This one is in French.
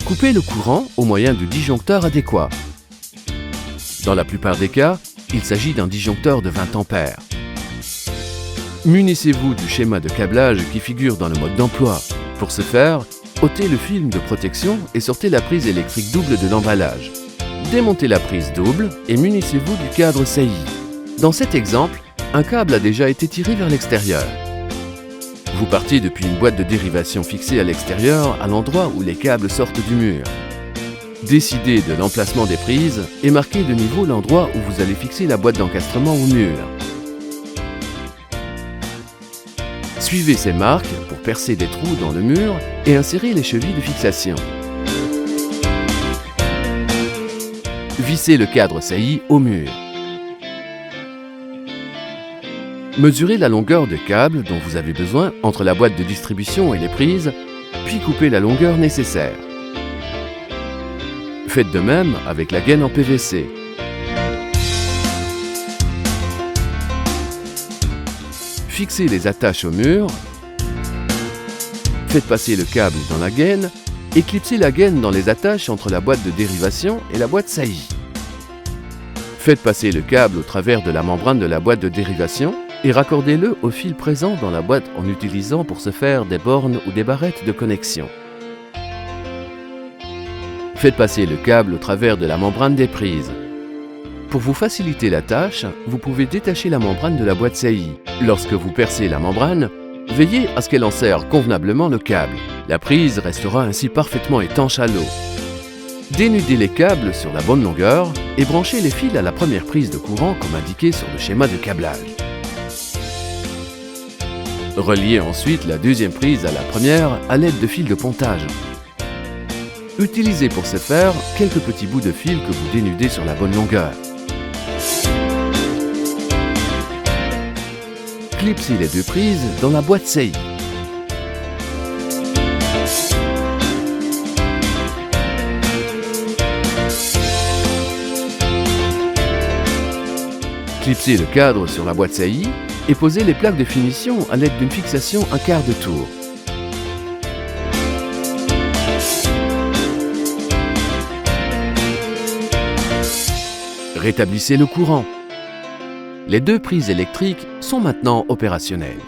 Coupez le courant au moyen du disjoncteur adéquat. Dans la plupart des cas, il s'agit d'un disjoncteur de 20 ampères. Munissez-vous du schéma de câblage qui figure dans le mode d'emploi. Pour ce faire, ôtez le film de protection et sortez la prise électrique double de l'emballage. Démontez la prise double et munissez-vous du cadre saillie. Dans cet exemple, un câble a déjà été tiré vers l'extérieur. Vous partez depuis une boîte de dérivation fixée à l'extérieur à l'endroit où les câbles sortent du mur. Décidez de l'emplacement des prises et marquez de niveau l'endroit où vous allez fixer la boîte d'encastrement au mur. Suivez ces marques pour percer des trous dans le mur et insérer les chevilles de fixation. Vissez le cadre sailli au mur. Mesurez la longueur de câble dont vous avez besoin entre la boîte de distribution et les prises, puis coupez la longueur nécessaire. Faites de même avec la gaine en PVC. Fixez les attaches au mur, faites passer le câble dans la gaine et clipsez la gaine dans les attaches entre la boîte de dérivation et la boîte saillie. Faites passer le câble au travers de la membrane de la boîte de dérivation et raccordez-le au fil présent dans la boîte en utilisant pour ce faire des bornes ou des barrettes de connexion. Faites passer le câble au travers de la membrane des prises. Pour vous faciliter la tâche, vous pouvez détacher la membrane de la boîte saillie. Lorsque vous percez la membrane, veillez à ce qu'elle enserre convenablement le câble. La prise restera ainsi parfaitement étanche à l'eau. Dénudez les câbles sur la bonne longueur et branchez les fils à la première prise de courant comme indiqué sur le schéma de câblage. Reliez ensuite la deuxième prise à la première à l'aide de fils de pontage. Utilisez pour ce faire quelques petits bouts de fil que vous dénudez sur la bonne longueur. Clipsez les deux prises dans la boîte saillie. Clipsez le cadre sur la boîte saillie et posez les plaques de finition à l'aide d'une fixation un quart de tour. Rétablissez le courant. Les deux prises électriques sont maintenant opérationnelles.